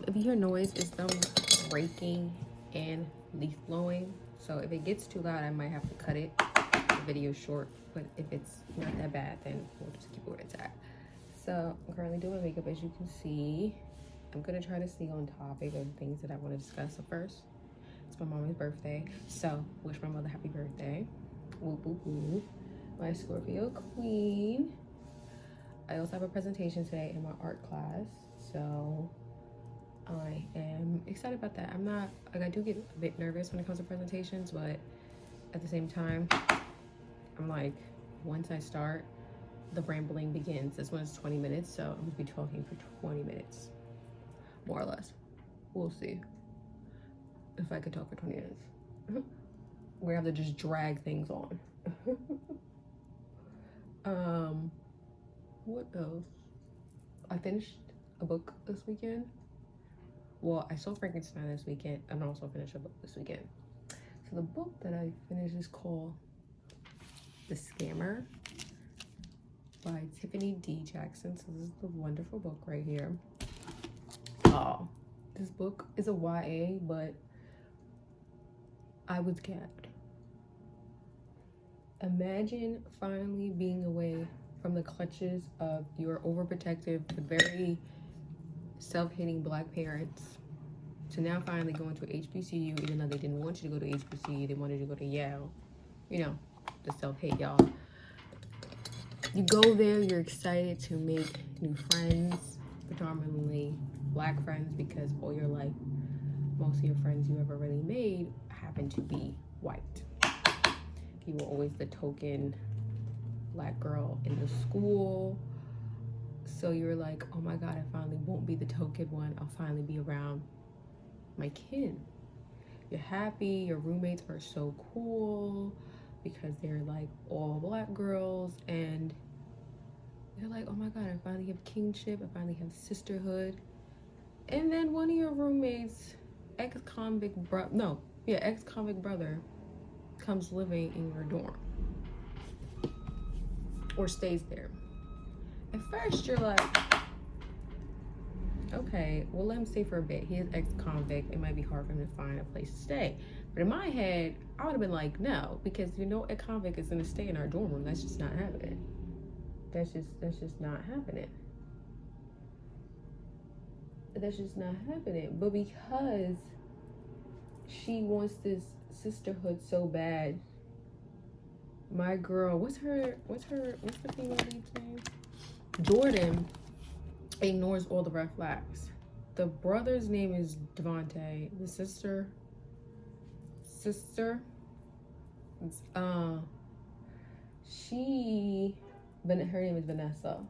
If you hear noise, it's them breaking and leaf blowing. So if it gets too loud, I might have to cut it. The video short, but if it's not that bad, then we'll just keep it where it's at. So I'm currently doing my makeup, as you can see. I'm gonna try to stay on topic of things that I want to discuss. So first, it's my mama's birthday, so wish my mother happy birthday. Whoop whoop whoop. My Scorpio queen. I also have a presentation today in my art class, so I am excited about that. I'm not, like, I do get a bit nervous when it comes to presentations, but at the same time, I'm like, once I start, the rambling begins. This one is 20 minutes, so I'm gonna be talking for 20 minutes, more or less. We'll see if I could talk for 20 minutes. We have to just drag things on. What else? I finished a book this weekend. Well, I saw Frankenstein this weekend and also finished a book this weekend. So the book that I finished is called The Scammer by Tiffany D. Jackson. So this is the wonderful book right here. This book is a YA, but I was gagged. Imagine finally being away from the clutches of your overprotective but very self-hating Black parents to now finally going to HBCU, even though they didn't want you to go to HBCU, they wanted you to go to Yale. You know, the self-hate, y'all. You go there, you're excited to make new friends, predominantly Black friends, because all your life, most of your friends you ever really made happen to be white. You were always the token Black girl in the school. So you're like, oh my God, I finally won't be the token one. I'll finally be around my kin. You're happy, your roommates are so cool because they're like all Black girls, and you're like, oh my God, I finally have kinship, I finally have sisterhood. And then one of your roommates, ex-convict brother comes living in your dorm or stays there. At first you're like, okay, we'll let him stay for a bit. He is ex-convict. It might be hard for him to find a place to stay. But in my head, I would have been like, no, because you know a convict is gonna stay in our dorm room. That's just not happening. That's just not happening. That's just not happening. But because she wants this sisterhood so bad, my girl, what's the female lead's name? Jordan ignores all the red flags. The brother's name is Devontae. The sister, her name is Vanessa.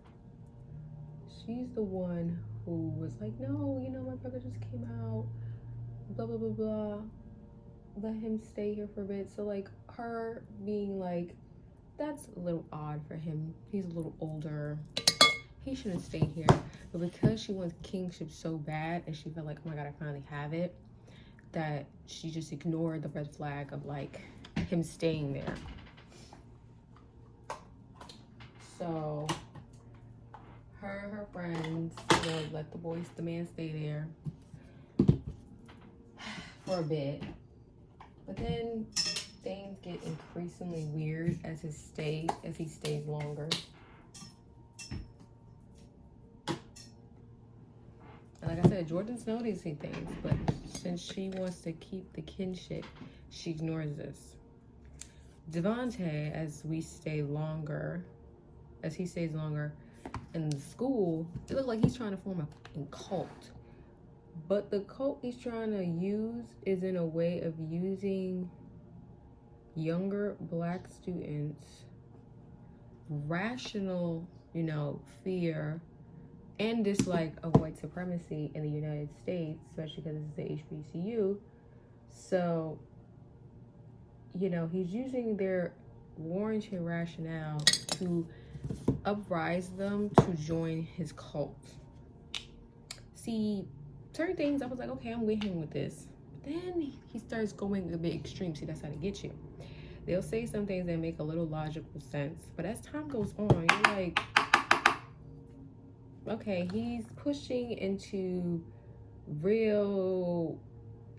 She's the one who was like, no, you know, my brother just came out, blah, blah, blah, blah. Let him stay here for a bit. So like her being like, that's a little odd for him. He's a little older. He shouldn't stay here. But because she wants kingship so bad and she felt like, oh my God, I finally have it, that she just ignored the red flag of like him staying there. So her and her friends, you know, let the man stay there for a bit. But then things get increasingly weird as he stays longer. And like I said, Jordan's noticing things, but since she wants to keep the kinship, she ignores this. Devontae, as he stays longer in the school, it looks like he's trying to form a cult. But the cult he's trying to use is in a way of using younger Black students' rational, you know, fear and dislike of white supremacy in the United States, especially because this is the HBCU. So, you know, he's using their warranted rationale to uprise them to join his cult. See, certain things I was like, okay, I'm with him with this. But then he starts going a bit extreme. See, that's how to get you. They'll say some things that make a little logical sense, but as time goes on, you're like, okay, he's pushing into real,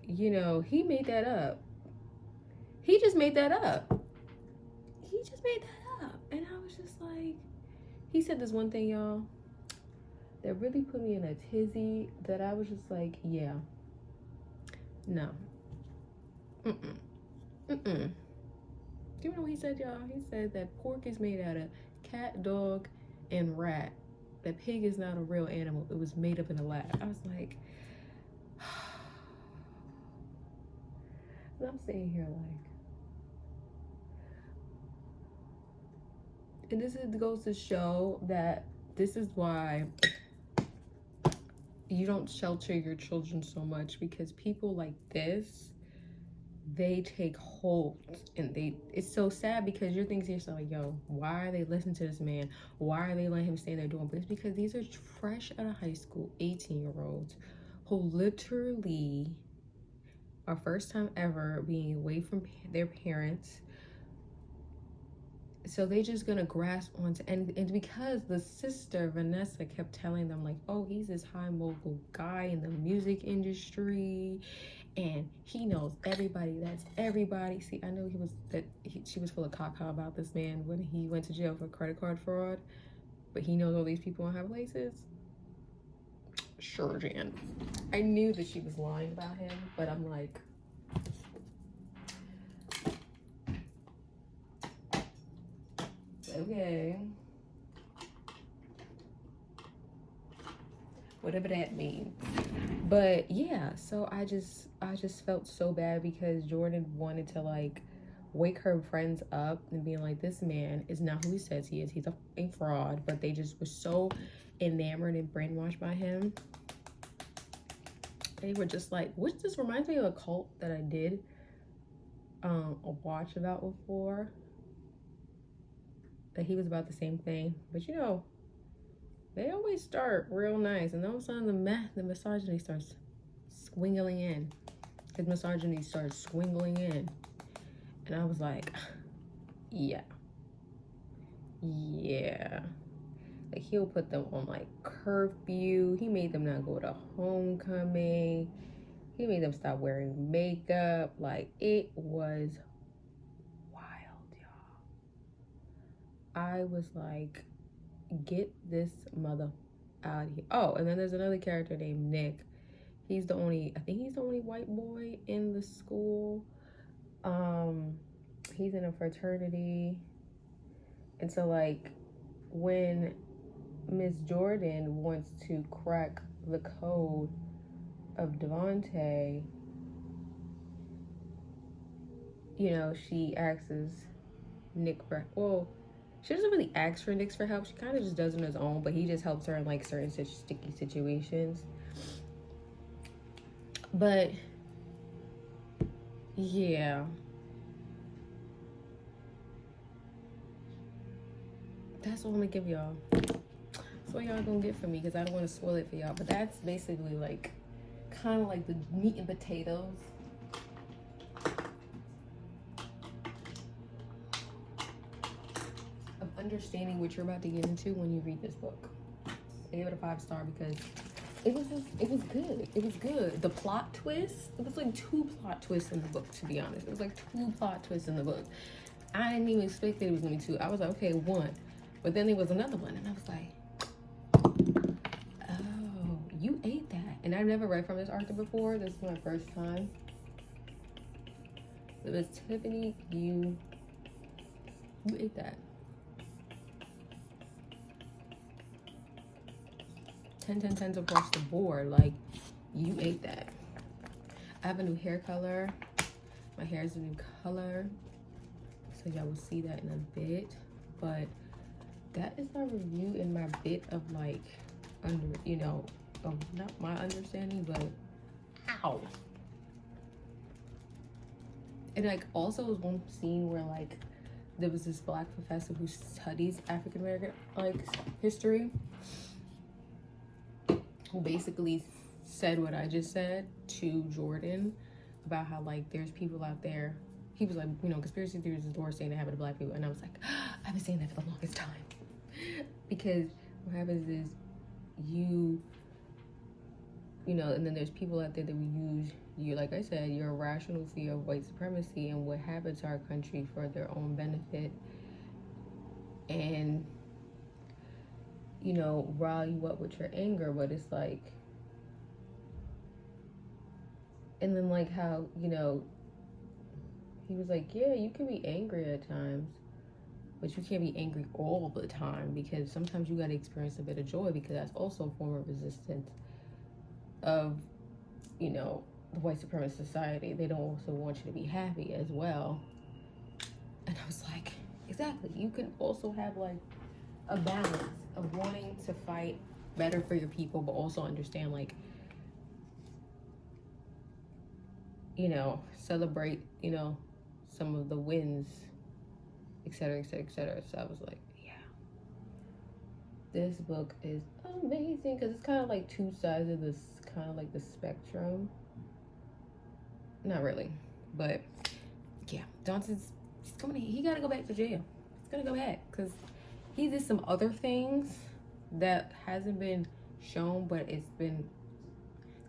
you know, he made that up. He just made that up. He just made that up. And I was just like, he said this one thing, y'all, that really put me in a tizzy, that I was just like, yeah, no. Do you know what he said, y'all? He said that pork is made out of cat, dog, and rat. That pig is not a real animal. It was made up in a lab. I was like, and I'm sitting here like, and this goes to show that this is why you don't shelter your children so much, because people like this, they take hold, and it's so sad, because you're thinking to yourself like, yo, why are they listening to this man? Why are they letting him stay in their dorm? But it's because these are fresh out of high school 18-year-olds who literally are first time ever being away from their parents. So they just gonna grasp onto, and because the sister Vanessa kept telling them like, oh, he's this high mogul guy in the music industry, and he knows everybody. That's everybody. See, I know she was full of caca about this man when he went to jail for credit card fraud, but he knows all these people in high places. Sure, Jan. I knew that she was lying about him, but I'm like, okay, whatever that means. But yeah, so I just felt so bad, because Jordan wanted to like wake her friends up and being like, this man is not who he says he is. He's a fraud. But they just were so enamored and brainwashed by him. They were just like, which just reminds me of a cult that I did a watch about before, that he was about the same thing. But you know, they always start real nice, and all of a sudden the misogyny starts swingling in. His misogyny starts swingling in. And I was like, yeah. Like, he'll put them on like curfew. He made them not go to homecoming. He made them stop wearing makeup. Like, it was wild, y'all. I was like, get this mother out of here. Oh, and then there's another character named Nick. I think he's the only white boy in the school. He's in a fraternity. And so like, when Miss Jordan wants to crack the code of Devontae, you know, she asks Nick for, well, she doesn't really ask for Nick for help. She kind of just does it on his own, but he just helps her in like certain such sticky situations. But yeah, that's what I'm gonna give y'all. That's what y'all gonna get from me, because I don't want to spoil it for y'all. But that's basically like kind of like the meat and potatoes of understanding what you're about to get into when you read this book. I gave it a 5-star because it was good. It was good. The plot twist, it was like 2 plot twists in the book, to be honest. It was like 2 plot twists in the book. I didn't even expect that it was gonna be 2. I was like, okay, 1. But then there was another one, and I was like, oh, you ate that. And I've never read from this author before. This is my first time. It was Tiffany, you ate that. 10/10/10s across the board. Like, you ate that. I have a new hair color. My hair is a new color, so y'all will see that in a bit. But that is my review and my bit of like not my understanding, but ow. And like, also was one scene where like there was this black professor who studies African American like history, who basically said what I just said to Jordan about how like there's people out there. He was like, you know, conspiracy theories is the worst thing that happened to black people. And I was like, I've been saying that for the longest time. Because what happens is you know, and then there's people out there that will use you, like I said, your irrational fear of white supremacy and what happened to our country for their own benefit, and, you know, rile you up with your anger. But it's like, and then like how, you know, he was like, yeah, you can be angry at times, but you can't be angry all the time, because sometimes you got to experience a bit of joy, because that's also a form of resistance of, you know, the white supremacist society. They don't also want you to be happy as well. And I was like, exactly. You can also have like a balance of wanting to fight better for your people, but also understand, like, you know, celebrate, you know, some of the wins, etc., etc., etc. So I was like, yeah, this book is amazing, because it's kind of like two sides of this, kind of like the spectrum. Not really, but yeah, Johnson's, he gotta go back to jail. He's gonna go back because he did some other things that hasn't been shown, but it's kind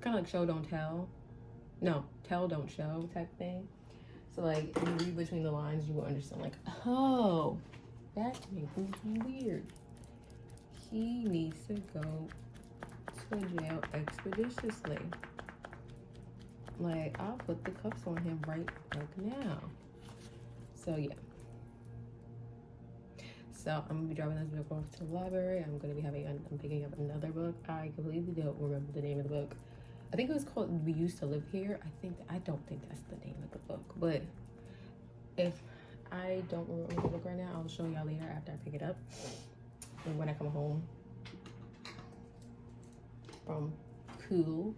of like show don't tell. No, tell don't show type thing. So like, if you read between the lines, you will understand, like, oh, that makes it weird. He needs to go to jail expeditiously. Like, I'll put the cuffs on him right like now. So yeah. So I'm gonna be dropping this book off to the library. I'm picking up another book. I completely don't remember the name of the book. I think it was called We Used to Live Here. I don't think that's the name of the book, but if I don't remember the book right now, I'll show y'all later after I pick it up and when I come home from school.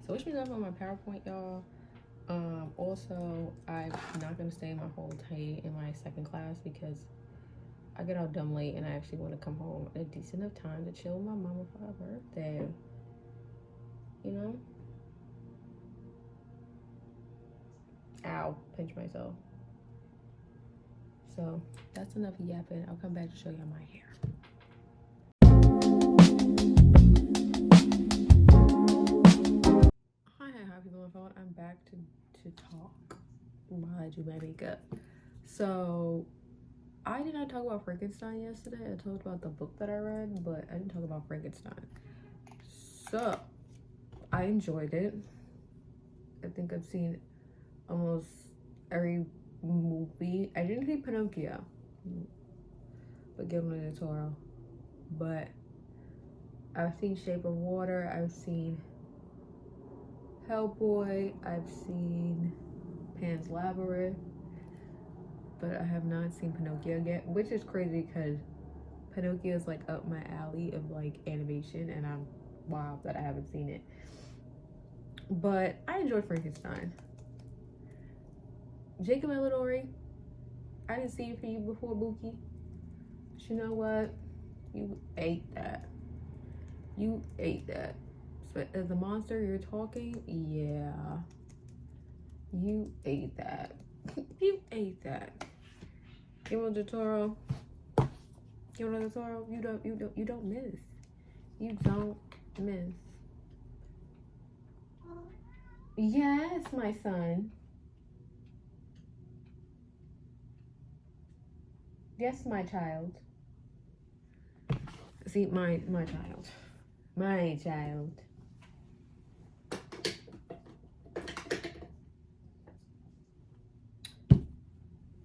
So wish me luck on my PowerPoint, y'all. Also, I'm not gonna stay my whole day in my second class because I get out dumb late and I actually want to come home at a decent enough time to chill with my mama for her birthday. You know? Ow, pinch myself. So that's enough yapping. I'll come back to show y'all my hair. Hi people on the phone. I'm back to talk while I do my makeup. So I did not talk about Frankenstein yesterday. I talked about the book that I read, but I didn't talk about Frankenstein. So I enjoyed it. I think I've seen almost every movie. I didn't see Pinocchio, but Guillermo del Toro. But I've seen Shape of Water. I've seen Hellboy. I've seen Pan's Labyrinth. But I have not seen Pinocchio yet, which is crazy because Pinocchio is like up my alley of like animation, and I'm wow that I haven't seen it. But I enjoyed Frankenstein. Jacob Elordi, I didn't see it for you before, Bookie. But you know what? You ate that. You ate that. So as a monster, you're talking? Yeah. You ate that. You ate that. Guillermo del Toro. Guillermo del Toro, you don't miss. You don't miss. Yes, my son. Yes, my child. See, my child. My child.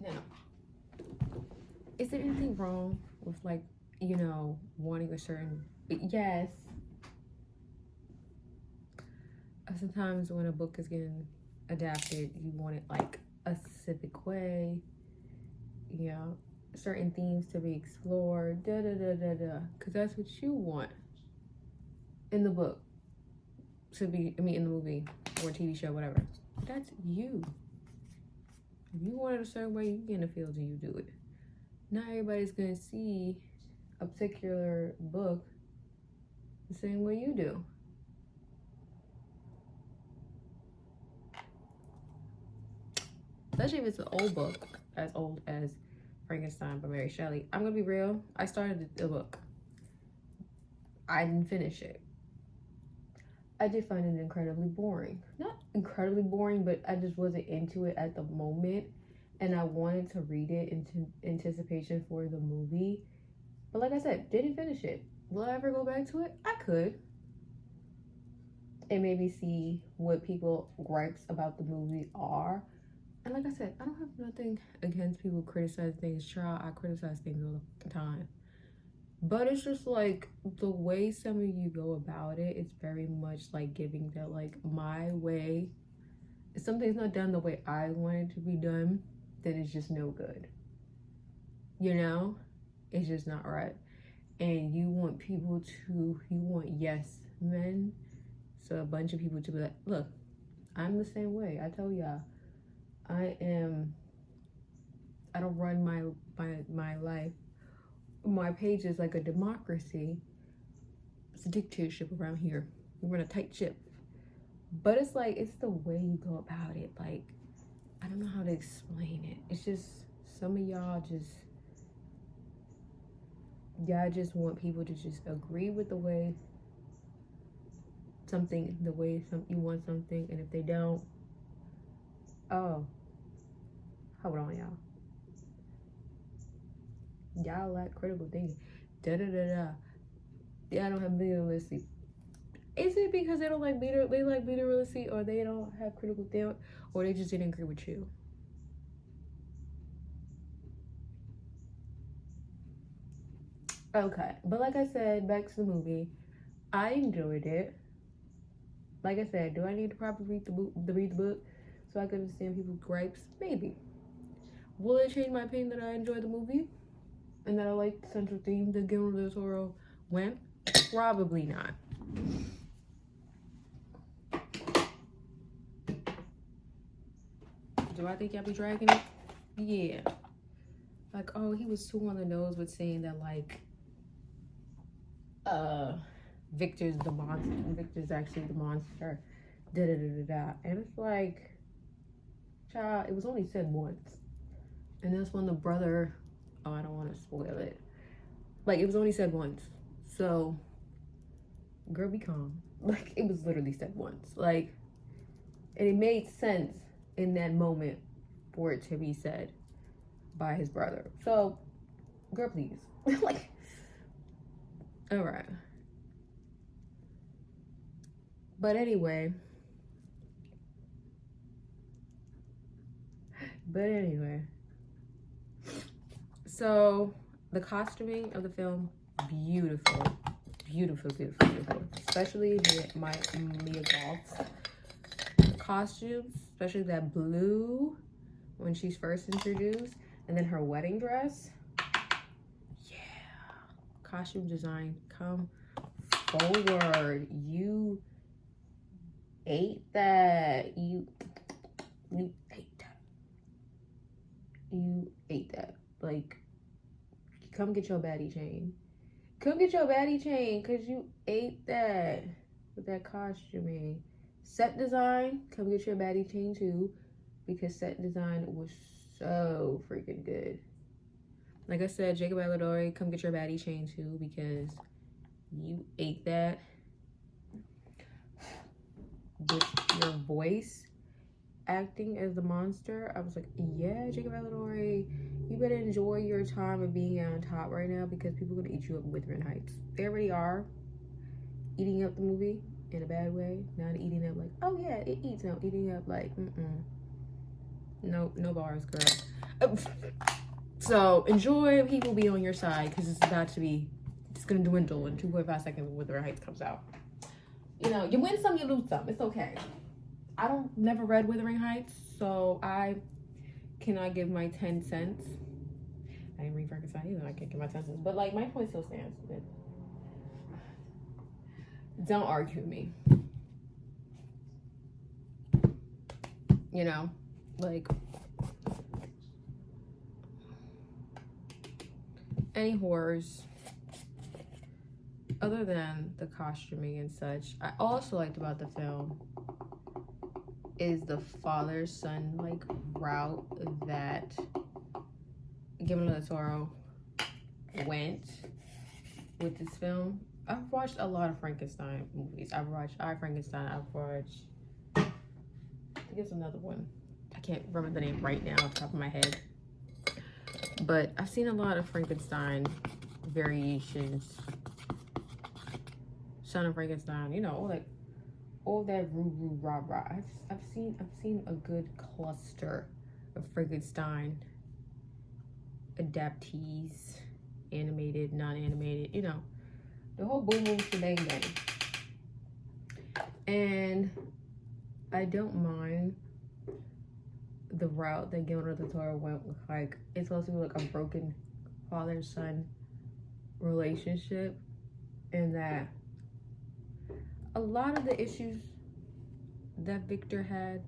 Now, is there anything wrong with, like, you know, wanting a certain... Yes. Sometimes when a book is getting adapted, you want it like a specific way, you know, certain themes to be explored, because that's what you want in the book to be, in the movie or TV show, whatever. That's you. If you want it a certain way, you get in the field and you do it. Not everybody's gonna see a particular book the same way you do. Especially if it's an old book, as old as Frankenstein by Mary Shelley. I'm gonna be real, I started the book. I didn't finish it. I did find it incredibly boring. Not incredibly boring, but I just wasn't into it at the moment. And I wanted to read it in anticipation for the movie. But like I said, didn't finish it. Will I ever go back to it? I could. And maybe see what people gripes about the movie are. And like I said, I don't have nothing against people criticize things. Child, I criticize things all the time. But it's just like the way some of you go about it, it's very much like giving that like my way. If something's not done the way I want it to be done, then it's just no good. You know? It's just not right. And you want people to, you want yes men. So a bunch of people to be like, look, I'm the same way. I tell y'all, I don't run my life. My page is like a democracy. It's a dictatorship around here. We run a tight ship. But it's like, it's the way you go about it. Like, I don't know how to explain it. It's just, some of y'all just want people to just agree with the way you want something. And if they don't, oh, hold on, y'all. Y'all lack critical thinking. Yeah, I don't have beta literacy. Is it because they don't like beta literacy, or they don't have critical thinking, or they just didn't agree with you? Okay, but like I said, back to the movie. I enjoyed it. Like I said, do I need to properly read the book so I can understand people's gripes? Maybe. Will it change my opinion that I enjoyed the movie? And that I like the central theme that Guillermo del Toro went? Probably not. Do I think y'all be dragging it? Yeah. Like, oh, he was too on the nose with saying that, like, Victor's the monster. Victor's actually the monster. And it's like, child, it was only said once. And that's when the brother, oh, I don't want to spoil it. Like, it was only said once. So, girl, be calm. Like, it was literally said once. Like, and it made sense in that moment for it to be said by his brother. So, girl, please. Like, all right. But anyway. So, the costuming of the film, beautiful. Especially Mia Goth's costumes, especially that blue when she's first introduced, and then her wedding dress. Yeah, costume design, come forward. You ate that. You ate that. Like, come get your baddie chain. Come get your baddie chain, because you ate that with that costuming. Set design, come get your baddie chain too, because set design was so freaking good. Like I said, Jacob Elordi, come get your baddie chain too, because you ate that. With your voice acting as the monster, I was like, yeah, Jacob Elordi, you better enjoy your time of being on top right now, because people are gonna eat you up with Wuthering Heights. They already are eating up the movie in a bad way. Not eating up like, oh yeah, it eats. No, eating up like, no bars, girl. So enjoy people be on your side, because it's about to be, it's gonna dwindle in 2.5 seconds when Wuthering Heights comes out. You know, you win some, you lose some. It's okay. I never read Wuthering Heights, so I cannot give my 10 cents. I didn't read Frankenstein either. I can't give my 10 cents. But, like, my point still stands. Don't argue with me. You know? Like, any horrors other than the costuming and such, I also liked about the film is the father-son like route that Guillermo del Toro went with this film. I've watched a lot of Frankenstein movies. I've watched I, Frankenstein. I've watched, I think it's another one. I can't remember the name right now off the top of my head. But I've seen a lot of Frankenstein variations. Son of Frankenstein, you know, like all that roo rah rah. I've seen a good cluster of Frankenstein adaptees, animated, non-animated, you know, the whole boom boom shebang bang. And I don't mind the route that Guillermo del Toro went with. Like, it's supposed to be like a broken father-son relationship, and that a lot of the issues that Victor had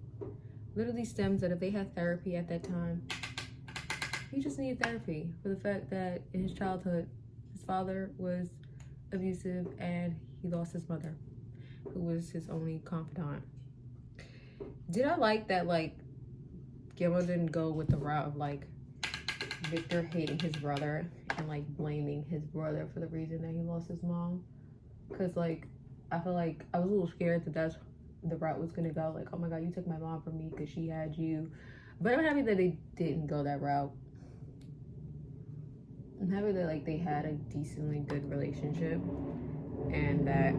literally stems that if they had therapy at that time, he just needed therapy for the fact that in his childhood, his father was abusive and he lost his mother, who was his only confidant. Did I like that, like, Guillermo didn't go with the route of, like, Victor hating his brother and, like, blaming his brother for the reason that he lost his mom? Because, like, I feel like I was a little scared that that's the route was gonna go. Like, oh my God, you took my mom from me because she had you. But I'm happy that they didn't go that route. I'm happy that, like, they had a decently good relationship and that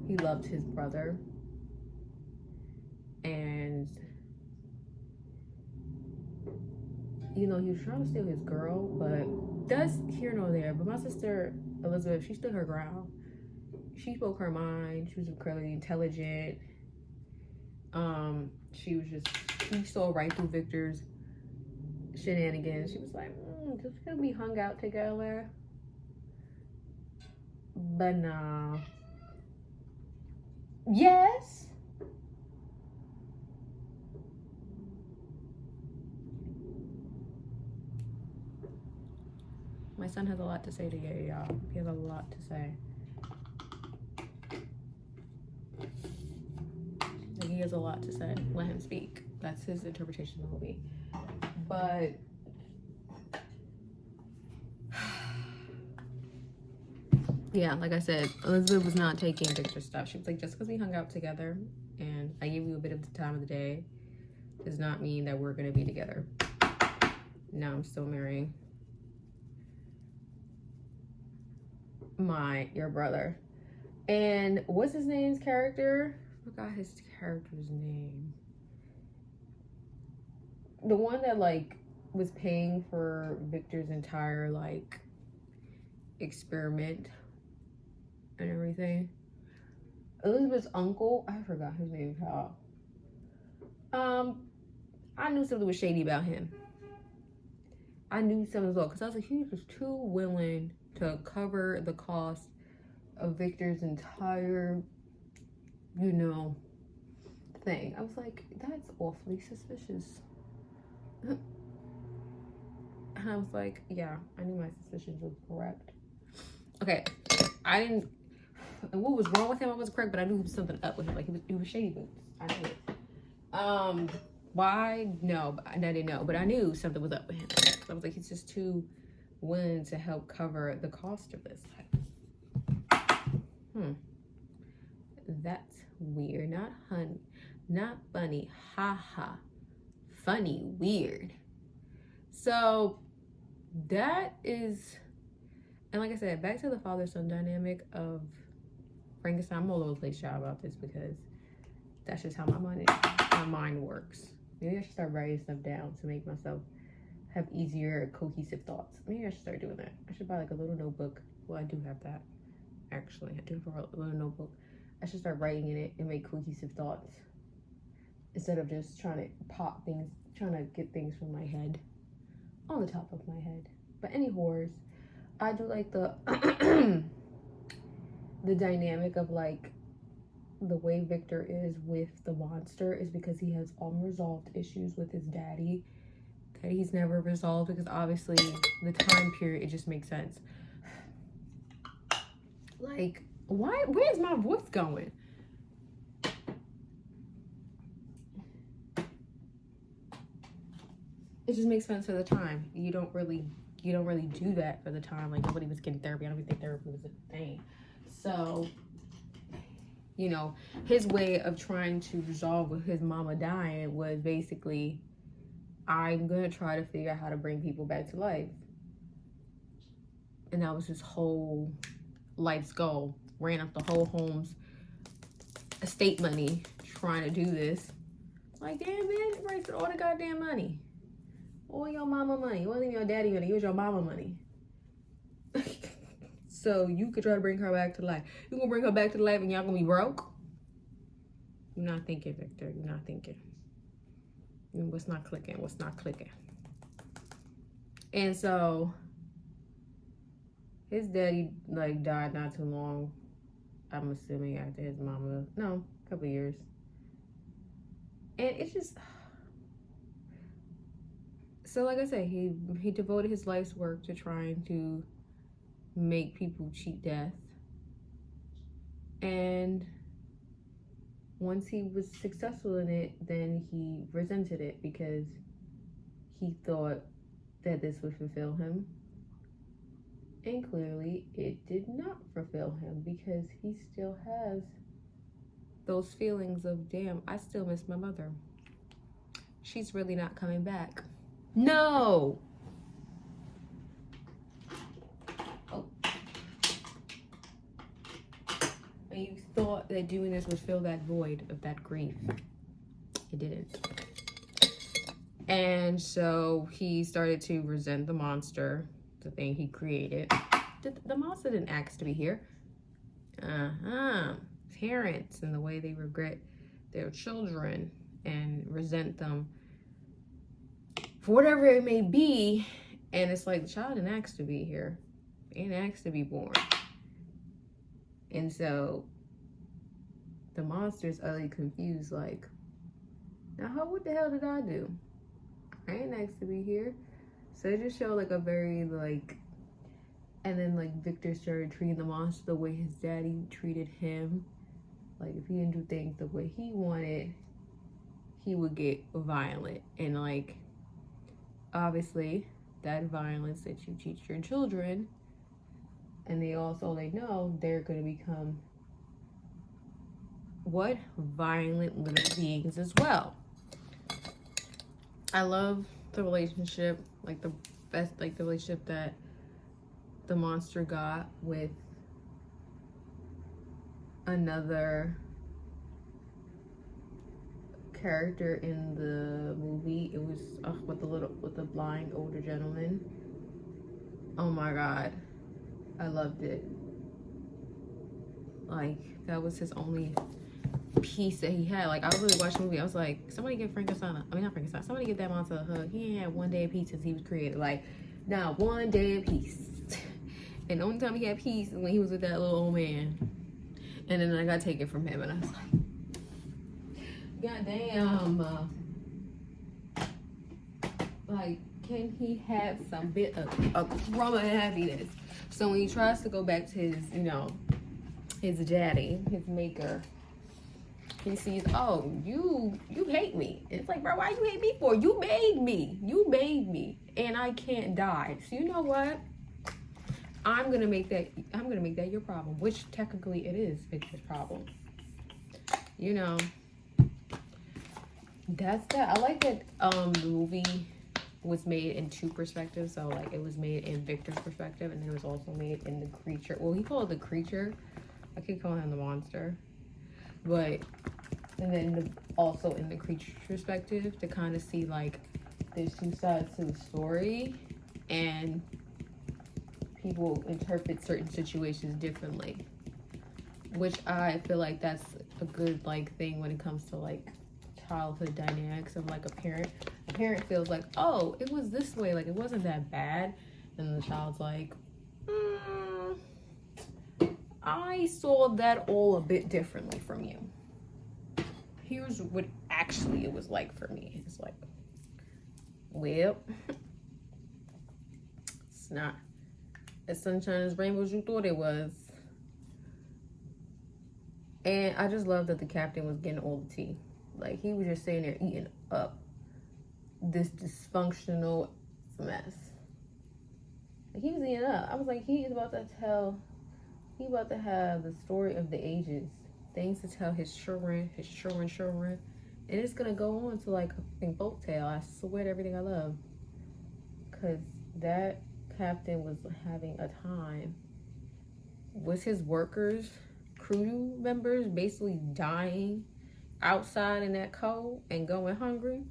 he loved his brother. And, you know, he was trying to steal his girl, but that's here nor there. But my sister, Elizabeth, she stood her ground. She spoke her mind. She was incredibly intelligent. She saw right through Victor's shenanigans. She was like, just because we hung out together. But nah. Yes. My son has a lot to say today, y'all. He has a lot to say. Like, he has a lot to say. Let him speak. That's his interpretation of the movie. But yeah, like I said, Elizabeth was not taking Victor's stuff. She was like, just because we hung out together and I gave you a bit of the time of the day does not mean that we're gonna be together. Now I'm still marrying your brother. And what's his name's character? I forgot his character's name. The one that, like, was paying for Victor's entire, like, experiment and everything. Elizabeth's uncle, I forgot his name, y'all. I knew something was shady about him. I knew something was wrong because I was like, he was too willing to cover the cost of Victor's entire, you know, thing. I was like, that's awfully suspicious. And I was like, yeah, I knew my suspicions were correct. Okay, I didn't, and what was wrong with him, I wasn't correct, but I knew there was something up with him. Like, he was shady boots. I knew it. Why? No, I didn't know, but I knew something was up with him. I was like, he's just too willing to help cover the cost of this. That's weird. Not funny. Ha ha. Funny, weird. So that is, and like I said, back to the father-son dynamic of Frankenstein. I'm all over the place, y'all, about this because that's just how my mind works. Maybe I should start writing stuff down to make myself have easier, cohesive thoughts. Maybe I should start doing that. I should buy like a little notebook. Well, I do have that. Actually, I do have a little notebook. I should start writing in it and make cohesive thoughts instead of just trying to pop things, trying to get things from my head on the top of my head. But any horrors, I do like the the dynamic of, like, the way Victor is with the monster is because he has unresolved issues with his daddy that he's never resolved, because obviously the time period, it just makes sense. Like, where's my voice going? It just makes sense for the time. You don't really you don't really do that for the time. Like, nobody was getting therapy. I don't even think therapy was a thing. So, you know, his way of trying to resolve with his mama dying was basically, I'm gonna try to figure out how to bring people back to life. And that was his whole life's goal. Ran up the whole home's estate money trying to do this. Like, damn, man, you wasted all the goddamn money. All your mama money. It wasn't your daddy money, it was your mama money. So you could try to bring her back to life. You gonna bring her back to life and y'all gonna be broke? You're not thinking, Victor. You're not thinking. What's not clicking? What's not clicking? And so his daddy like died not too long, I'm assuming, after his mama. No, a couple years. And it's just, so like I said, he devoted his life's work to trying to make people cheat death. And once he was successful in it, then he resented it because he thought that this would fulfill him. And clearly it did not fulfill him, because he still has those feelings of, damn, I still miss my mother. She's really not coming back. No! Oh. And you thought that doing this would fill that void of that grief. It didn't. And so he started to resent the monster, the thing he created. The monster didn't ask to be here. Parents and the way they regret their children and resent them for whatever it may be. And it's like, the child didn't ask to be here. They didn't ask to be born. And so the monster's utterly confused, like, now what the hell did I do? I ain't asked to be here. So it just showed like a very like, and then like Victor started treating the monster the way his daddy treated him. Like, if he didn't do things the way he wanted, he would get violent. And like, obviously that violence that you teach your children, and they know they're going to become what? Violent little beings as well. I love the relationship, like the best, like the relationship that the monster got with another character in the movie. It was with the blind older gentleman. Oh my god, I loved it. Like, that was his only piece that he had. Like, I was really watching the movie, I was like, somebody give Frankenstein, somebody give that monster a hug. He ain't had one day of peace since he was created. Like, not one day of peace. And the only time he had peace is when he was with that little old man. And then I got taken from him, and I was like, goddamn, like, can he have some bit of a crumb of happiness? So when he tries to go back to his, you know, his daddy, his maker, he sees, oh, you hate me. It's like, bro, why you hate me for? You made me, and I can't die. So you know what? I'm gonna make that your problem, which technically it is Victor's problem. You know, that's that. I like that the movie was made in two perspectives. So like, it was made in Victor's perspective, and then it was also made in the creature. Well, he called it the creature. I keep calling him the monster, but and then also in the creature's perspective, to kind of see like there's two sides to the story, and people interpret certain situations differently, which I feel like that's a good like thing when it comes to like childhood dynamics of like a parent feels like, oh, it was this way, like it wasn't that bad, and the child's like, I saw that all a bit differently from you. Here's what actually it was like for me. It's like, well, it's not as sunshine as rainbows you thought it was. And I just love that the captain was getting all the tea. Like, he was just sitting there eating up this dysfunctional mess. He was eating up. I was like, he about to have the story of the ages, things to tell his children, children, and it's gonna go on to like a fucking folk tale. I swear to everything I love, cause that captain was having a time. Was his workers, crew members, basically dying outside in that cold and going hungry?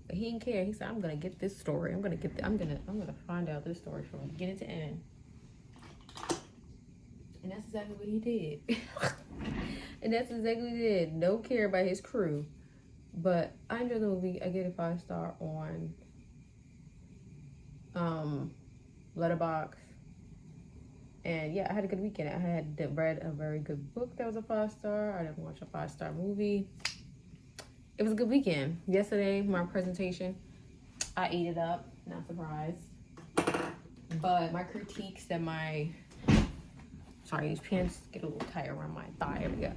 But he didn't care. He said, "I'm gonna get this story. I'm gonna find out this story from beginning to end." And that's exactly what he did. And that's exactly what he did. No care about his crew. But I enjoyed the movie. I get a 5-star on Letterboxd. And yeah, I had a good weekend. I had read a very good book that was a 5-star. I didn't watch a 5-star movie. It was a good weekend. Yesterday, my presentation, I ate it up. Not surprised. But my critiques that sorry, these pants get a little tight around my thigh. There we go.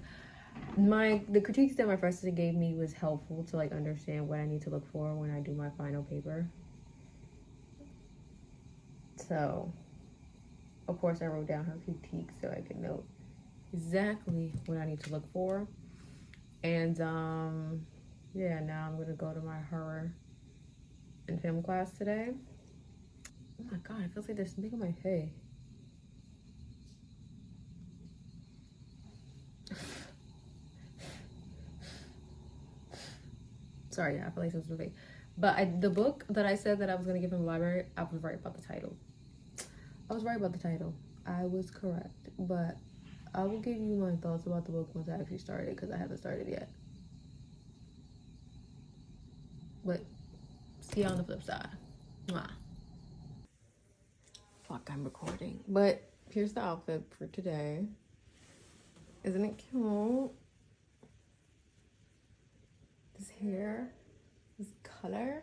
The critiques that my professor gave me was helpful to like understand what I need to look for when I do my final paper. So, of course, I wrote down her critiques so I could note exactly what I need to look for. And yeah, now I'm gonna go to my horror and film class today. Oh my god, it feels like there's something on my head. Sorry, yeah, I feel like this was big. But the book that I said that I was gonna give in the library, I was right about the title. I was right about the title. I was correct. But I will give you my thoughts about the book once I actually start it, because I haven't started yet. But see you on the flip side. Mwah. Fuck, I'm recording. But here's the outfit for today. Isn't it cute? This hair, this color.